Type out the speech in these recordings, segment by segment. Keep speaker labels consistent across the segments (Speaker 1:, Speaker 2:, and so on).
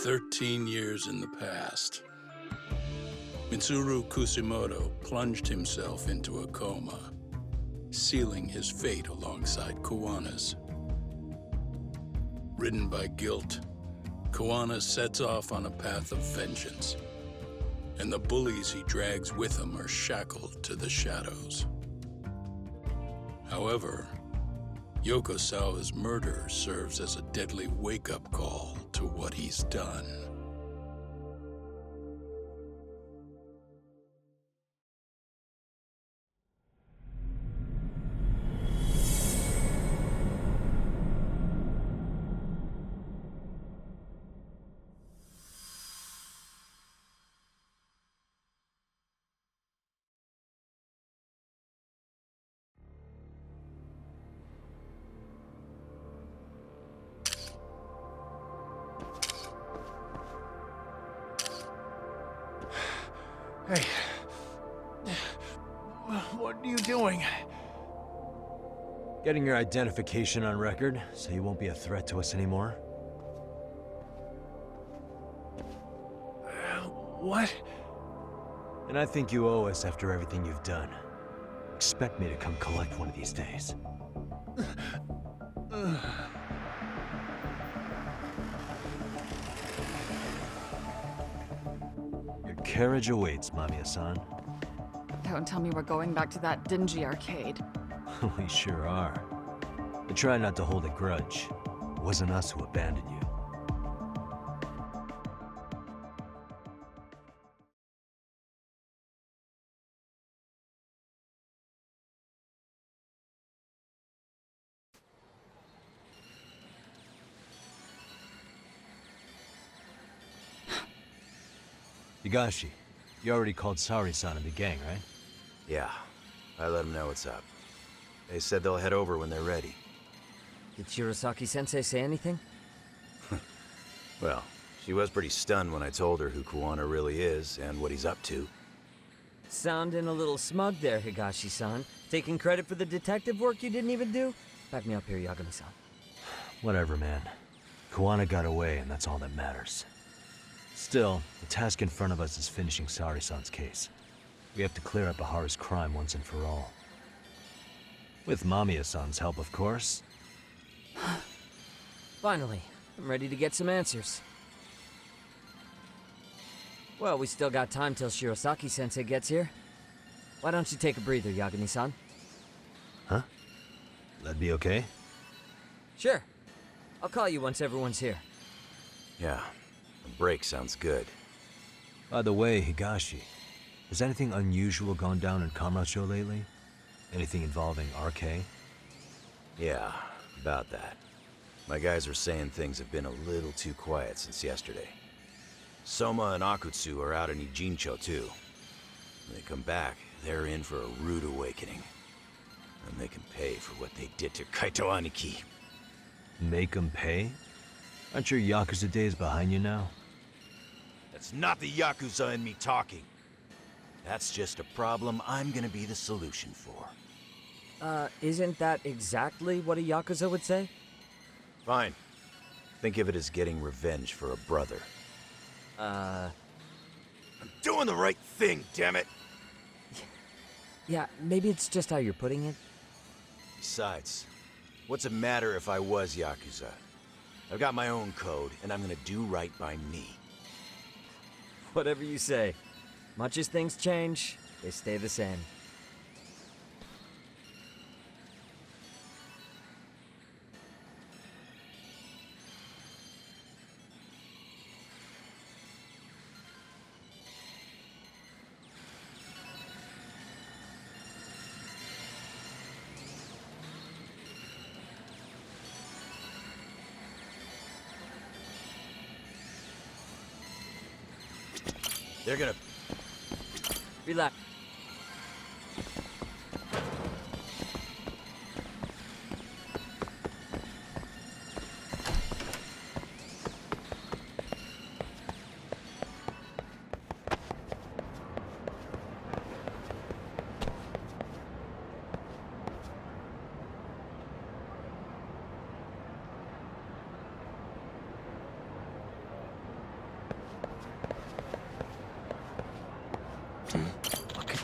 Speaker 1: 13 years in the past. Mitsuru Kusumoto plunged himself into a coma, sealing his fate alongside Kuwana's. Ridden by guilt, Kuwana sets off on a path of vengeance, and the bullies he drags with him are shackled to the shadows. However, Yokosawa's murder serves as a deadly wake-up call to what he's done.
Speaker 2: Hey. What are you doing?
Speaker 3: Getting your identification on record, so you won't be a threat to us anymore?
Speaker 2: What?
Speaker 3: And I think you owe us after everything you've done. Expect me to come collect one of these days. Your carriage awaits, Mamiya-san.
Speaker 4: Don't tell me we're going back to that dingy arcade.
Speaker 3: We sure are. But try not to hold a grudge. It wasn't us who abandoned you. Higashi, you already called Sari-san and the gang, right?
Speaker 5: Yeah, I let them know what's up. They said they'll head over when they're ready.
Speaker 6: Did Shirosaki-sensei say anything?
Speaker 5: Well, she was pretty stunned when I told her who Kuwana really is and what he's up to.
Speaker 6: Sounding a little smug there, Higashi-san. Taking credit for the detective work you didn't even do? Back me up here, Yagami-san.
Speaker 3: Whatever, man. Kuwana got away, and that's all that matters. Still, the task in front of us is finishing Sari-san's case. We have to clear up Ahara's crime once and for all. With Mamiya-san's help, of course.
Speaker 6: Finally, I'm ready to get some answers. Well, we still got time till Shirosaki-sensei gets here. Why don't you take a breather, Yagami-san?
Speaker 3: Huh? That'd be okay?
Speaker 6: Sure. I'll call you once everyone's here.
Speaker 5: Yeah, a break sounds good.
Speaker 3: By the way, Higashi, has anything unusual gone down in Kamurocho lately? Anything involving RK?
Speaker 5: Yeah, about that. My guys are saying things have been a little too quiet since yesterday. Soma and Akutsu are out in Ijincho too. When they come back, they're in for a rude awakening. And they can pay for what they did to Kaito Aniki.
Speaker 3: Make them pay? Aren't your Yakuza days behind you now?
Speaker 5: That's not the Yakuza in me talking. That's just a problem I'm gonna be the solution for.
Speaker 6: Isn't that exactly what a Yakuza would say?
Speaker 5: Fine. Think of it as getting revenge for a brother. I'm doing the right thing, damn it!
Speaker 6: Yeah, maybe it's just how you're putting it.
Speaker 5: Besides, what's it matter if I was Yakuza? I've got my own code, and I'm gonna do right by me.
Speaker 6: Whatever you say. Much as things change, they stay the same.
Speaker 5: They're gonna...
Speaker 6: Relax.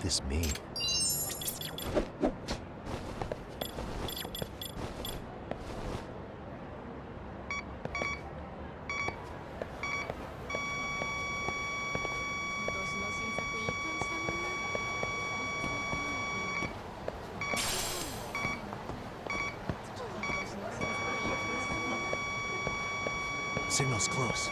Speaker 3: this mean? Signal's close.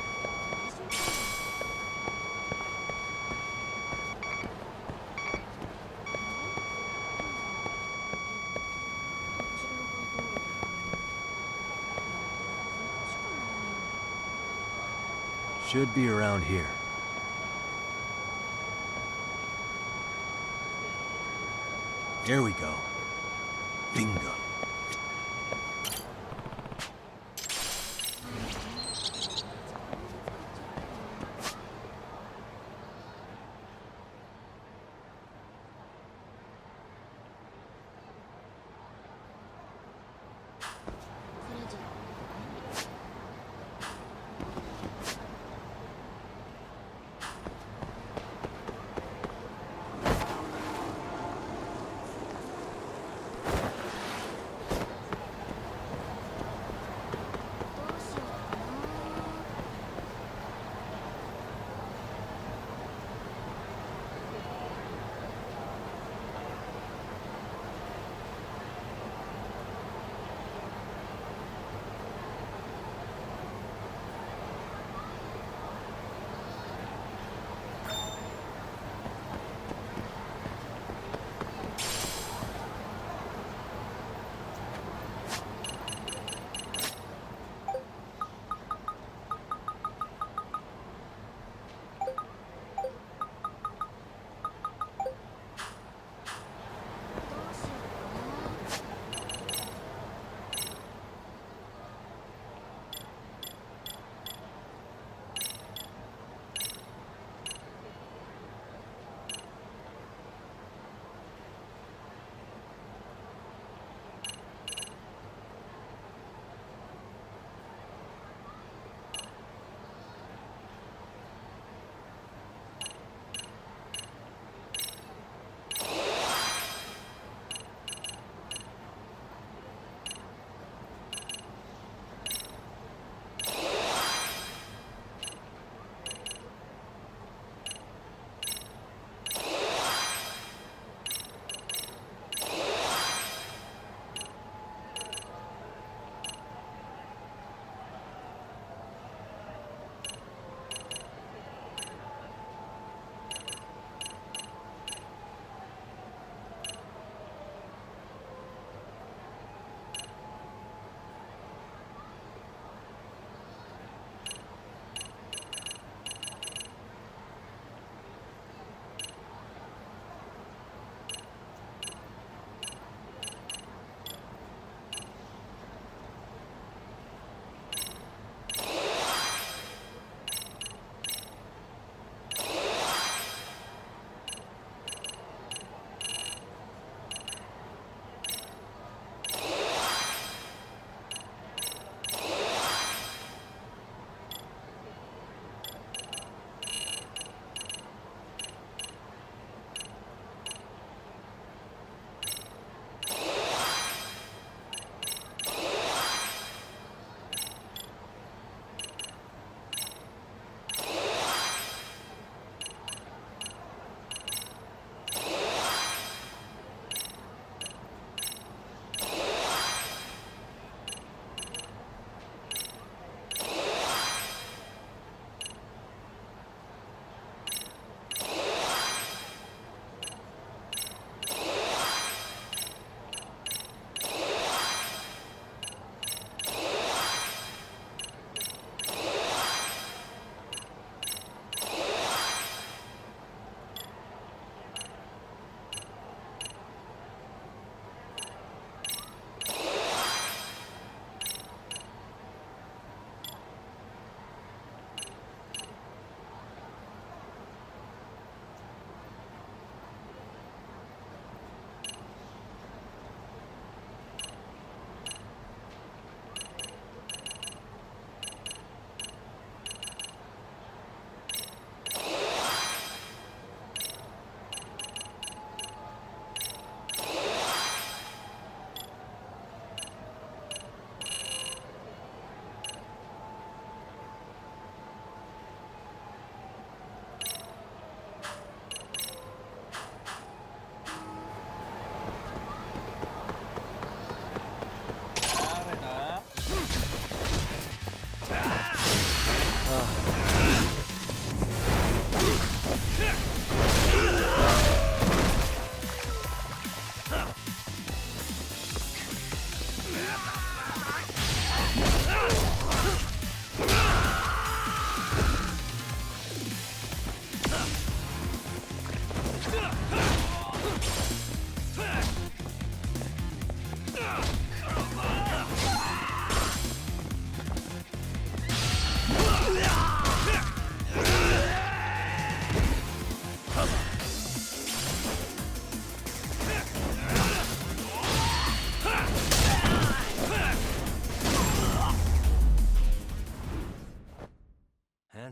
Speaker 3: Should be around here. Here we go. Bingo.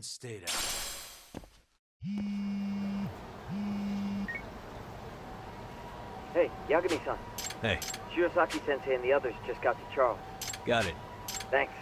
Speaker 3: man stayed out.
Speaker 7: Hey, Yagami-san.
Speaker 3: Hey,
Speaker 7: Shirosaki-sensei and the others just got to Charles.
Speaker 3: got it.
Speaker 7: Thanks.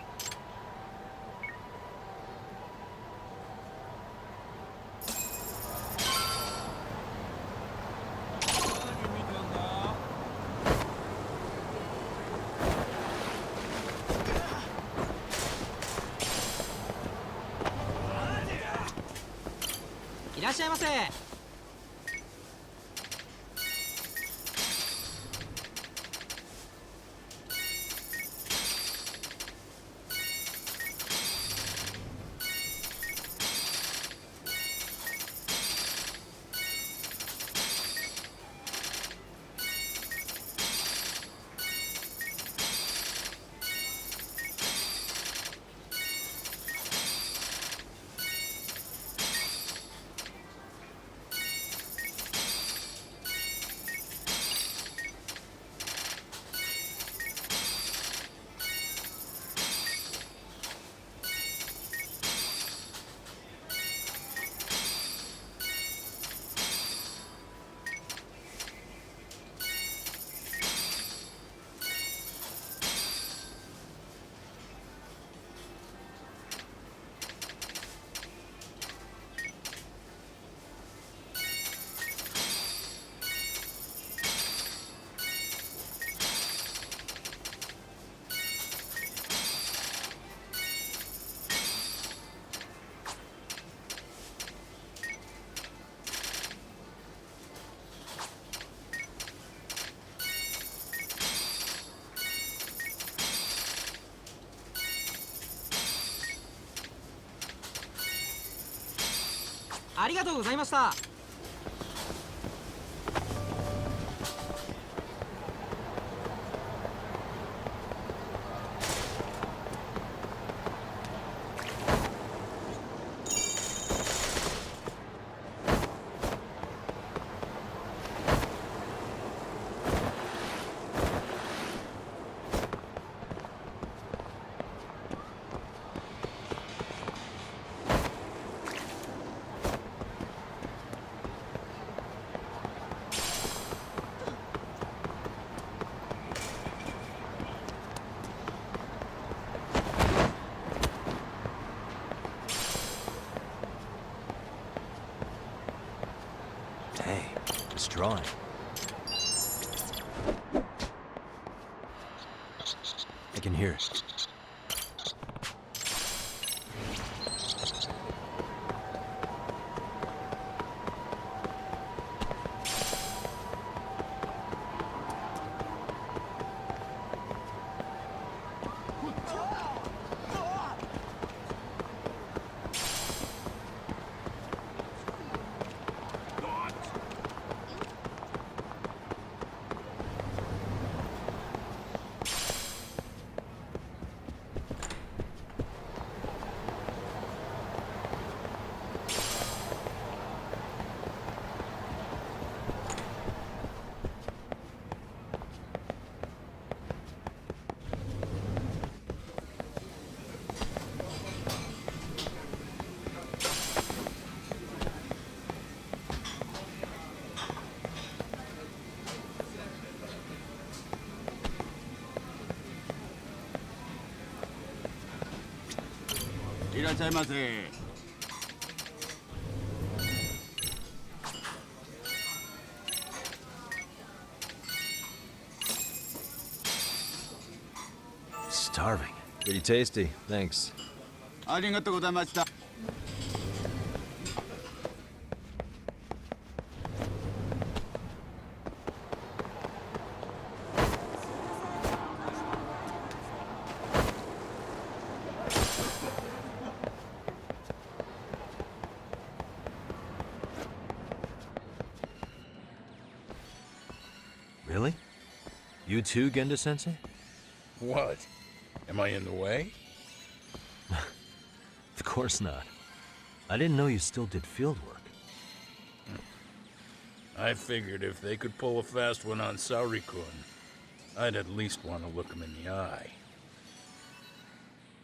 Speaker 3: Hey, it's drawing. I can hear it. Starving. Pretty tasty, thanks. Really? You too, Genda-sensei?
Speaker 1: What? Am I in the way?
Speaker 3: Of course not. I didn't know you still did field work.
Speaker 1: I figured if they could pull a fast one on Saori-kun, I'd at least want to look him in the eye.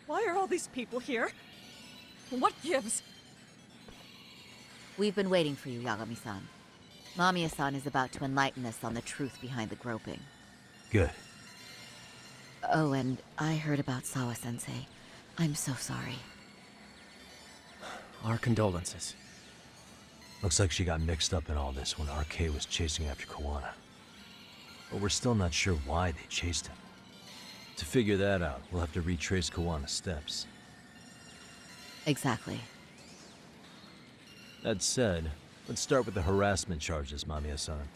Speaker 8: Why are all these people here?
Speaker 4: What gives?
Speaker 8: We've been waiting for you, Yagami-san. Mamiya-san is about to enlighten us on the truth behind the groping.
Speaker 3: Good.
Speaker 8: Oh, and I heard about Sawa-sensei. I'm so sorry.
Speaker 2: Our condolences.
Speaker 3: Looks like she got mixed up in all this when RK was chasing after Kawana. But we're still not sure why they chased him. To figure that out, we'll have to retrace Kawana's steps.
Speaker 8: Exactly.
Speaker 3: That said, let's start with the harassment charges, Mamiya-san.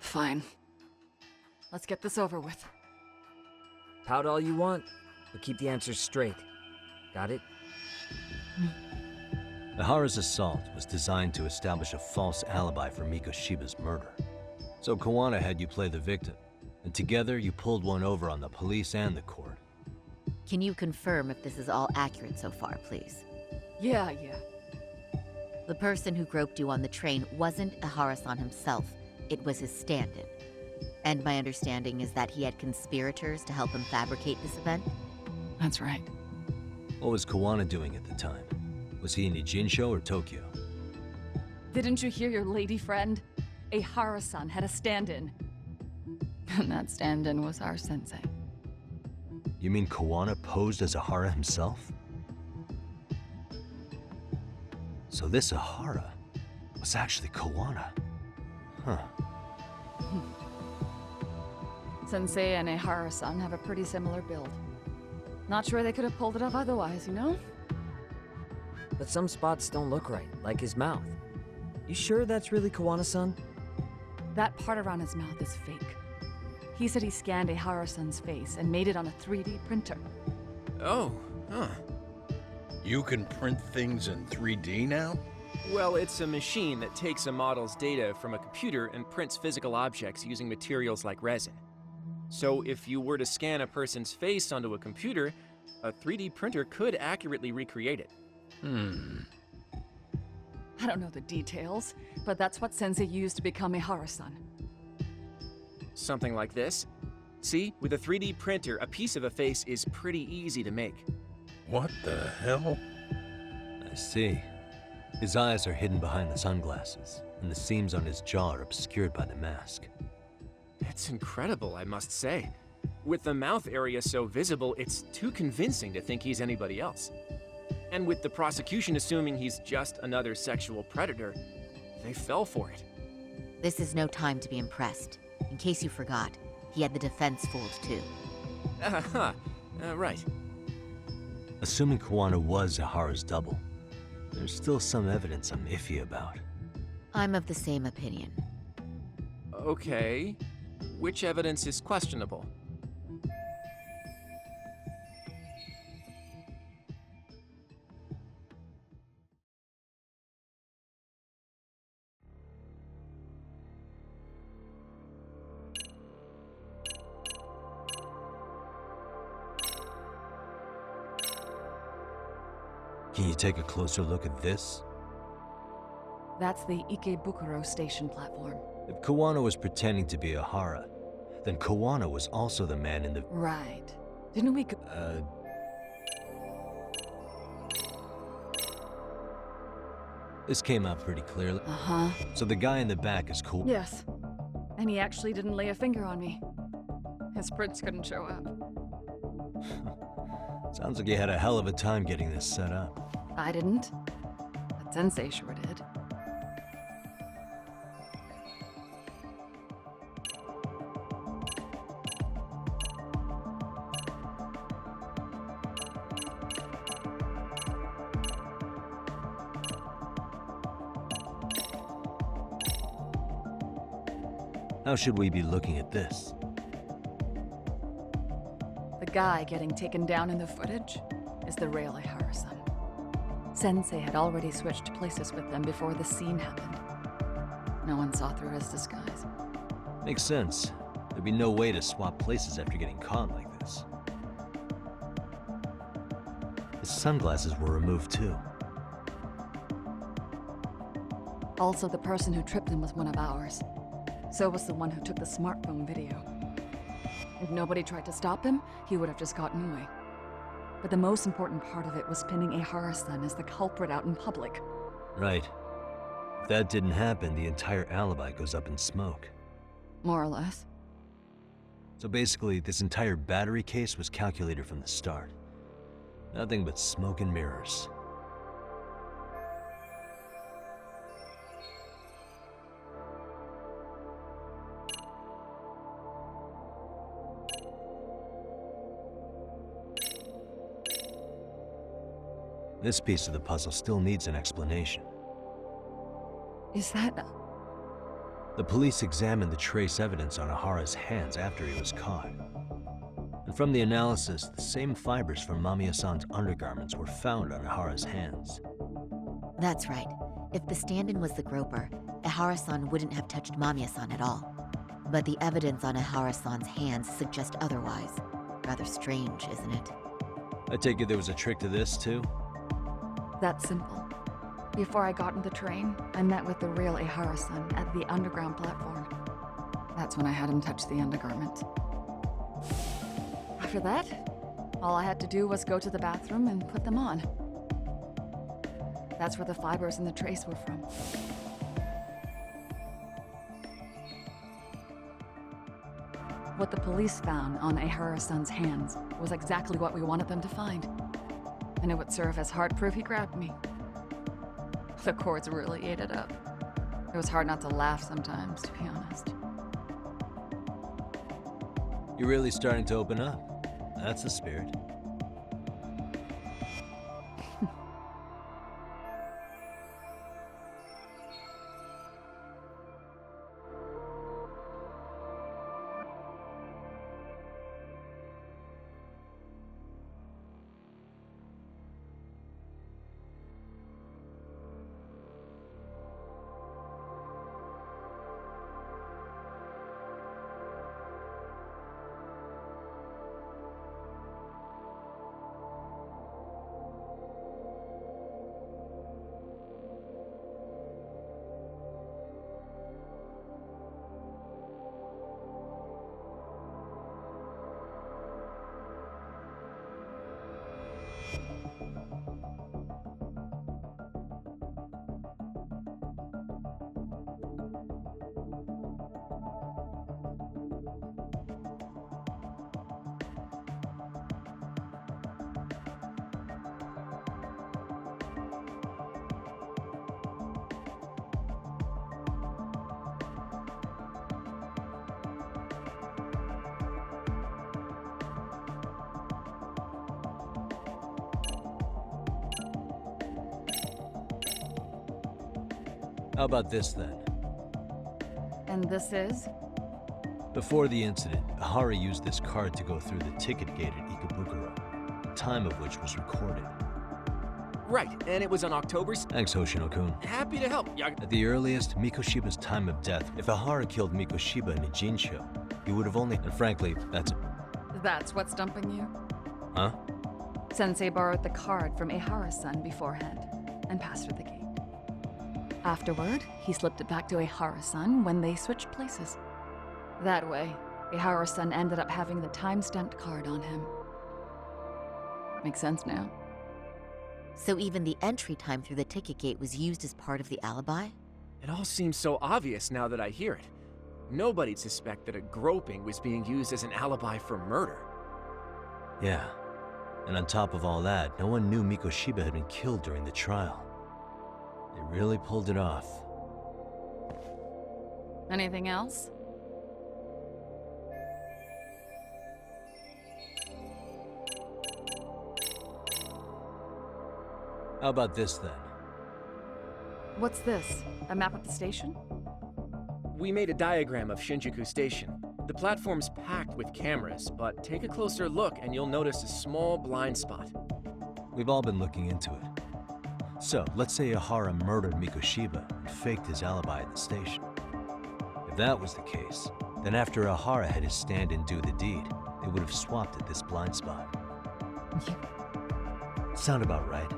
Speaker 4: Fine. Let's get this over with.
Speaker 6: Pout all you want, but keep the answers straight. Got it?
Speaker 3: Ihara's assault was designed to establish a false alibi for Miko Shiba's murder. So Kawana had you play the victim, and together you pulled one over on the police and the court.
Speaker 8: Can you confirm if this is all accurate so far, please?
Speaker 4: Yeah.
Speaker 8: The person who groped you on the train wasn't Ihara-san himself. It was his stand-in. And my understanding is that he had conspirators to help him fabricate this event?
Speaker 4: That's right.
Speaker 3: What was Kawana doing at the time? Was he in Ijincho or Tokyo?
Speaker 4: Didn't you hear your lady friend? Ihara-san had a stand-in. And that stand-in was our sensei.
Speaker 3: You mean Kawana posed as Ihara himself? So this Ahara was actually Koana. Huh.
Speaker 4: Sensei and Ehara-san have a pretty similar build. Not sure they could have pulled it off otherwise, you know?
Speaker 6: But some spots don't look right, like his mouth. You sure that's really Koana-san?
Speaker 4: That part around his mouth is fake. He said he scanned Ehara-san's face and made it on a 3D printer.
Speaker 2: Oh, huh.
Speaker 1: You can print things in 3D now?
Speaker 9: Well, it's a machine that takes a model's data from a computer and prints physical objects using materials like resin. So if you were to scan a person's face onto a computer, a 3D printer could accurately recreate it.
Speaker 4: I don't know the details, but that's what Sensei used to become Ehara-san.
Speaker 9: Something like this. See, with a 3D printer, a piece of a face is pretty easy to make.
Speaker 1: What the hell?
Speaker 3: I see. His eyes are hidden behind the sunglasses, and the seams on his jaw are obscured by the mask.
Speaker 9: It's incredible, I must say. With the mouth area so visible, it's too convincing to think he's anybody else. And with the prosecution assuming he's just another sexual predator, they fell for it.
Speaker 8: This is no time to be impressed. In case you forgot, he had the defense fooled too.
Speaker 9: Right.
Speaker 3: Assuming Koana was Ahara's double, there's still some evidence I'm iffy about.
Speaker 8: I'm of the same opinion.
Speaker 9: Okay. Which evidence is questionable?
Speaker 3: Can you take a closer look at this?
Speaker 4: That's the Ikebukuro station platform.
Speaker 3: If Koana was pretending to be Ahara, then Koana was also the man in the...
Speaker 4: Right. Didn't we
Speaker 3: This came out pretty clearly.
Speaker 4: Uh-huh.
Speaker 3: So the guy in the back is cool.
Speaker 4: Yes. And he actually didn't lay a finger on me. His prints couldn't show up.
Speaker 3: Sounds like you had a hell of a time getting this set up.
Speaker 4: I didn't. But Sensei sure did.
Speaker 3: How should we be looking at this?
Speaker 4: The guy getting taken down in the footage is the real Ehara-san. Sensei had already switched places with them before the scene happened. No one saw through his disguise.
Speaker 3: Makes sense. There'd be no way to swap places after getting caught like this. His sunglasses were removed too.
Speaker 4: Also, the person who tripped him was one of ours. So was the one who took the smartphone video. If nobody tried to stop him, he would have just gotten away. But the most important part of it was pinning Ehara-san as the culprit out in public.
Speaker 3: Right. If that didn't happen, the entire alibi goes up in smoke.
Speaker 4: More or less.
Speaker 3: So basically, this entire battery case was calculated from the start. Nothing but smoke and mirrors. This piece of the puzzle still needs an explanation.
Speaker 4: Is that...
Speaker 3: The police examined the trace evidence on Ahara's hands after he was caught. And from the analysis, the same fibers from Mamiya-san's undergarments were found on Ahara's hands.
Speaker 8: That's right. If the stand-in was the groper, Ehara-san wouldn't have touched Mamiya-san at all. But the evidence on Ehara-san's hands suggests otherwise. Rather strange, isn't it?
Speaker 3: I take it there was a trick to this, too?
Speaker 4: That's simple. Before I got in the train, I met with the real Ehara-san at the underground platform. That's when I had him touch the undergarment. After that, all I had to do was go to the bathroom and put them on. That's where the fibers in the trace were from. What the police found on Ehara-san's hands was exactly what we wanted them to find. And it would serve as hard proof he grabbed me. The chords really ate it up. It was hard not to laugh sometimes, to be honest.
Speaker 3: You're really starting to open up. That's the spirit. How about this then?
Speaker 4: And this is?
Speaker 3: Before the incident, Ahara used this card to go through the ticket gate at Ikebukuro, the time of which was recorded.
Speaker 9: Right, and it was on October's.
Speaker 3: Thanks, Hoshino-kun.
Speaker 9: Happy to help,
Speaker 3: At the earliest, Mikoshiba's time of death. If Ahara killed Mikoshiba in a Jinsho, he would have only... And frankly,
Speaker 4: That's what's stumping you?
Speaker 3: Huh?
Speaker 4: Sensei borrowed the card from Ehara-san beforehand and passed her the gate. Afterward, he slipped it back to Ehara-san when they switched places. That way, Ehara-san ended up having the time-stamped card on him. Makes sense now.
Speaker 8: So even the entry time through the ticket gate was used as part of the alibi?
Speaker 9: It all seems so obvious now that I hear it. Nobody'd suspect that a groping was being used as an alibi for murder.
Speaker 3: Yeah. And on top of all that, no one knew Mikoshiba had been killed during the trial. They really pulled it off.
Speaker 4: Anything else?
Speaker 3: How about this then?
Speaker 4: What's this? A map of the station?
Speaker 9: We made a diagram of Shinjuku Station. The platform's packed with cameras, but take a closer look and you'll notice a small blind spot.
Speaker 3: We've all been looking into it. So, let's say Ahara murdered Mikoshiba and faked his alibi at the station. If that was the case, then after Ahara had his stand-in do the deed, they would have swapped at this blind spot. Sound about right?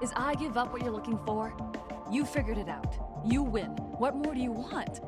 Speaker 4: Is I give up what you're looking for? You figured it out. You win. What more do you want?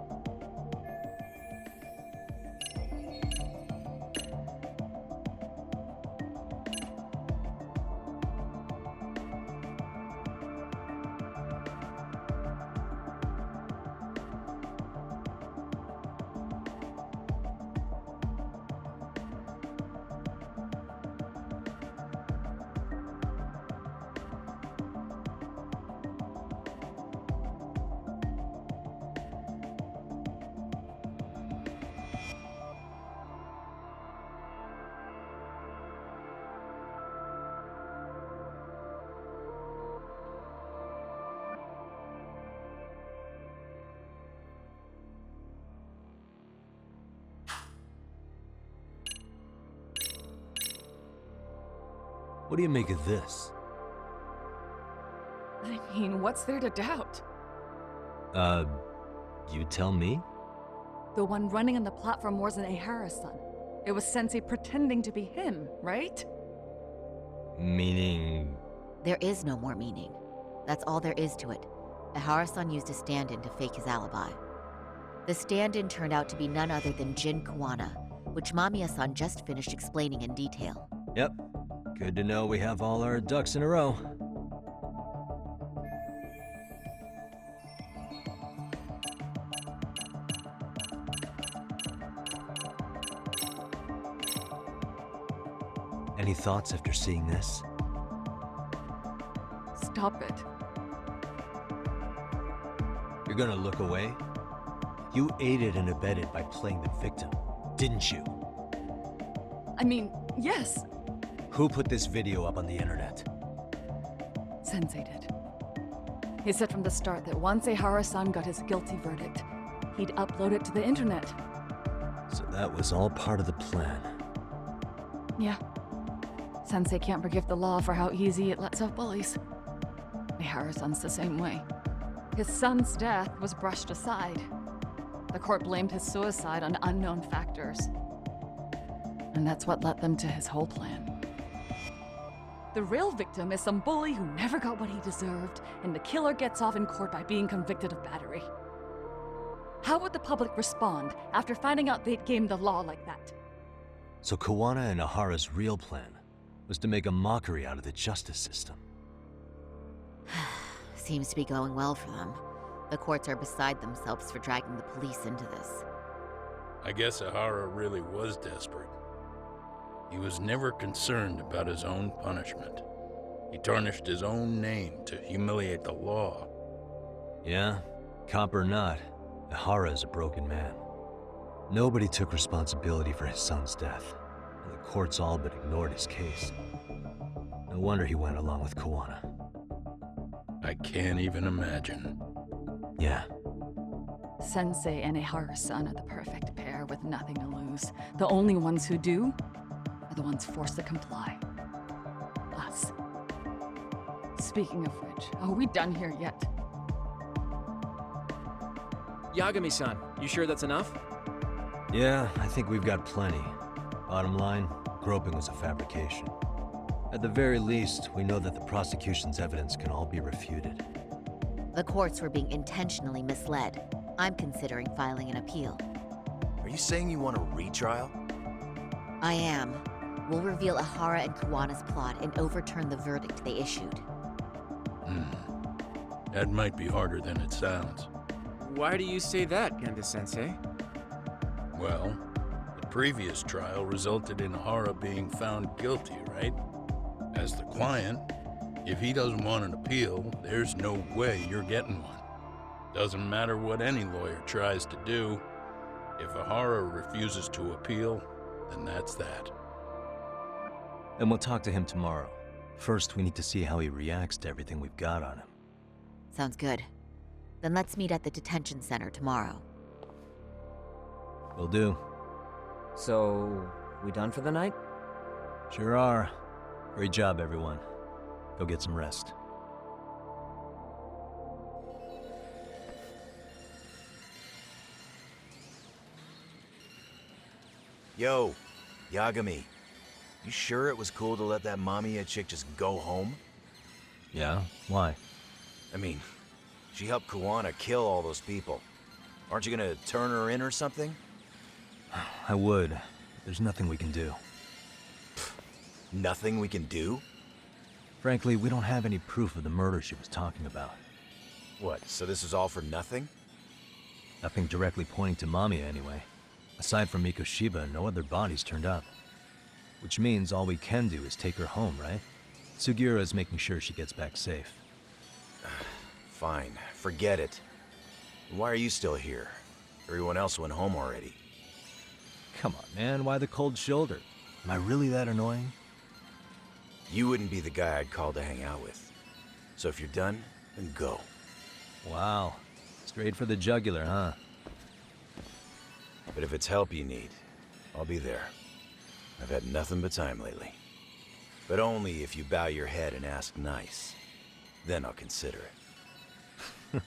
Speaker 3: What do you make of this?
Speaker 4: I mean, what's there to doubt?
Speaker 3: You tell me?
Speaker 4: The one running on the platform wasn't Ehara-san. It was Sensei pretending to be him, right?
Speaker 3: Meaning...
Speaker 8: There is no more meaning. That's all there is to it. Ehara-san used a stand-in to fake his alibi. The stand-in turned out to be none other than Jin Kuwana, which Mamiya-san just finished explaining in detail.
Speaker 3: Yep. Good to know we have all our ducks in a row. Any thoughts after seeing this?
Speaker 4: Stop it.
Speaker 3: You're gonna look away? You aided and abetted by playing the victim, didn't you?
Speaker 4: I mean, yes,
Speaker 3: Who put this video up on the internet?
Speaker 4: Sensei did. He said from the start that once Ehara-san got his guilty verdict, he'd upload it to the internet.
Speaker 3: So that was all part of the plan.
Speaker 4: Yeah. Sensei can't forgive the law for how easy it lets off bullies. Ehara-san's the same way. His son's death was brushed aside. The court blamed his suicide on unknown factors. And that's what led them to his whole plan. The real victim is some bully who never got what he deserved, and the killer gets off in court by being convicted of battery. How would the public respond after finding out they'd gamed the law like that?
Speaker 3: So Kawana and Ahara's real plan was to make a mockery out of the justice system.
Speaker 8: Seems to be going well for them. The courts are beside themselves for dragging the police into this.
Speaker 1: I guess Ahara really was desperate. He was never concerned about his own punishment. He tarnished his own name to humiliate the law.
Speaker 3: Yeah, cop or not, Ahara is a broken man. Nobody took responsibility for his son's death, and the courts all but ignored his case. No wonder he went along with Kawana.
Speaker 1: I can't even imagine.
Speaker 3: Yeah,
Speaker 4: Sensei and Ehara-san are the perfect pair with nothing to lose. The only ones who do are the ones forced to comply. Us. Speaking of which, are we done here yet?
Speaker 9: Yagami-san, you sure that's enough?
Speaker 3: yeah, I think we've got plenty. Bottom line, groping was a fabrication. At the very least, we know that the prosecution's evidence can all be refuted.
Speaker 8: The courts were being intentionally misled. I'm considering filing an appeal.
Speaker 5: Are you saying you want a retrial?
Speaker 8: I am. We'll reveal Ahara and Kawana's plot and overturn the verdict they issued.
Speaker 1: That might be harder than it sounds.
Speaker 9: Why do you say that, Genda-sensei?
Speaker 1: Well, the previous trial resulted in Ahara being found guilty, right? As the client, if he doesn't want an appeal, there's no way you're getting one. Doesn't matter what any lawyer tries to do. If Ahara refuses to appeal, then that's that.
Speaker 3: And we'll talk to him tomorrow. First, we need to see how he reacts to everything we've got on him.
Speaker 8: Sounds good. Then let's meet at the detention center tomorrow.
Speaker 3: Will do.
Speaker 6: So, we done for the night?
Speaker 3: Sure are. Great job, everyone. Go get some rest.
Speaker 5: Yo, Yagami. You sure it was cool to let that Mamiya chick just go home?
Speaker 3: Yeah? Why?
Speaker 5: I mean, she helped Kawana kill all those people. Aren't you gonna turn her in or something?
Speaker 3: I would. There's nothing we can do.
Speaker 5: Nothing we can do?
Speaker 3: Frankly, we don't have any proof of the murder she was talking about.
Speaker 5: What, so this is all for nothing?
Speaker 3: Nothing directly pointing to Mamiya, anyway. Aside from Mikoshiba, no other bodies turned up. Which means all we can do is take her home, right? Sugiura is making sure she gets back safe.
Speaker 5: Fine, forget it. Why are you still here? Everyone else went home already.
Speaker 3: Come on, man, why the cold shoulder? Am I really that annoying?
Speaker 5: You wouldn't be the guy I'd call to hang out with. So if you're done, then go.
Speaker 3: Wow. Straight for the jugular, huh?
Speaker 5: But if it's help you need, I'll be there. I've had nothing but time lately. But only if you bow your head and ask nice. Then I'll consider it.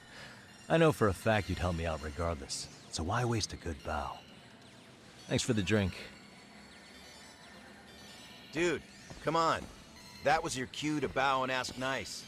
Speaker 3: I know for a fact you'd help me out regardless, so why waste a good bow? Thanks for the drink.
Speaker 5: Dude, come on. That was your cue to bow and ask nice.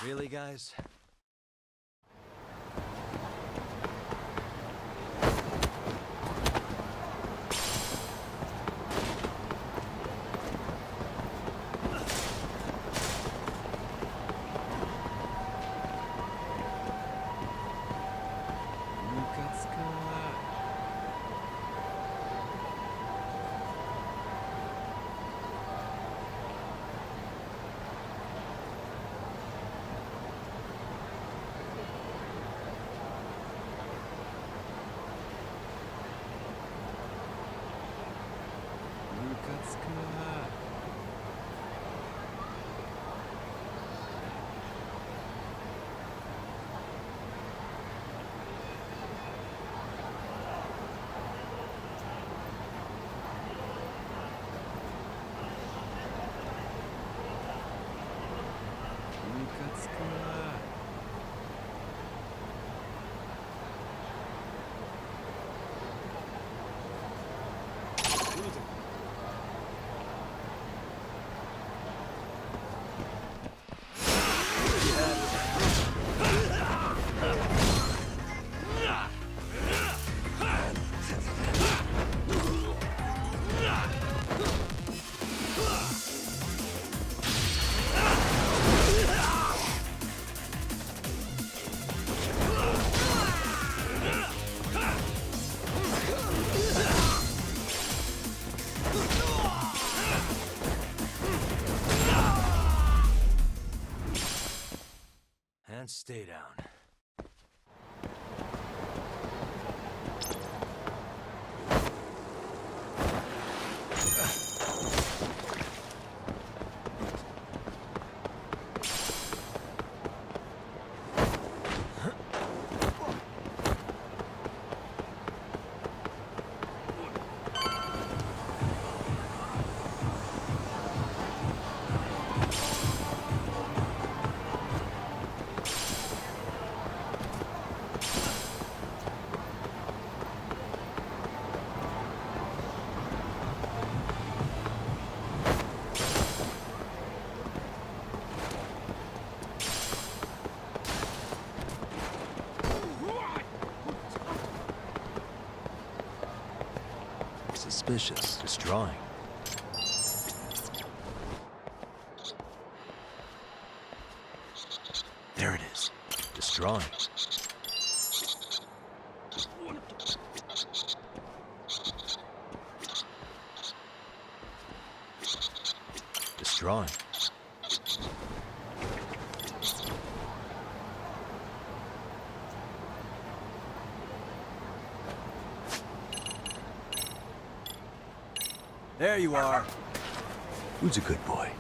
Speaker 3: Really, guys? And stay down. Suspicious. Just drawing. There it is. Just drawing. Just drawing. There you are. Who's a good boy?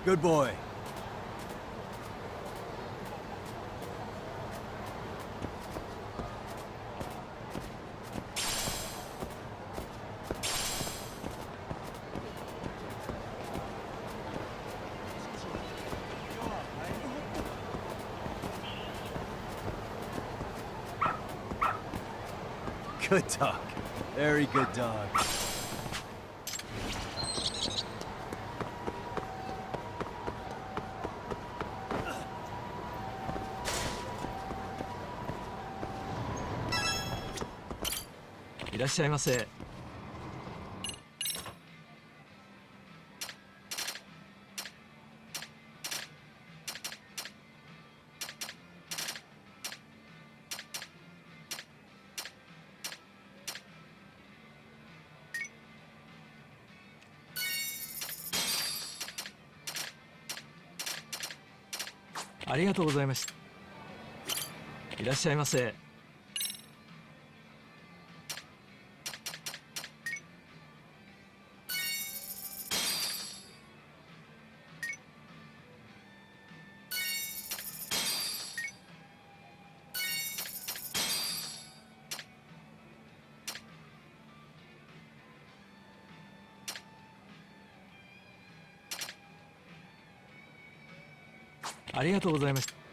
Speaker 3: Good boy. Good dog. Very good dog.
Speaker 2: いらっしゃいませ。ありがとうございました。いらっしゃいませ。ありがとうございました。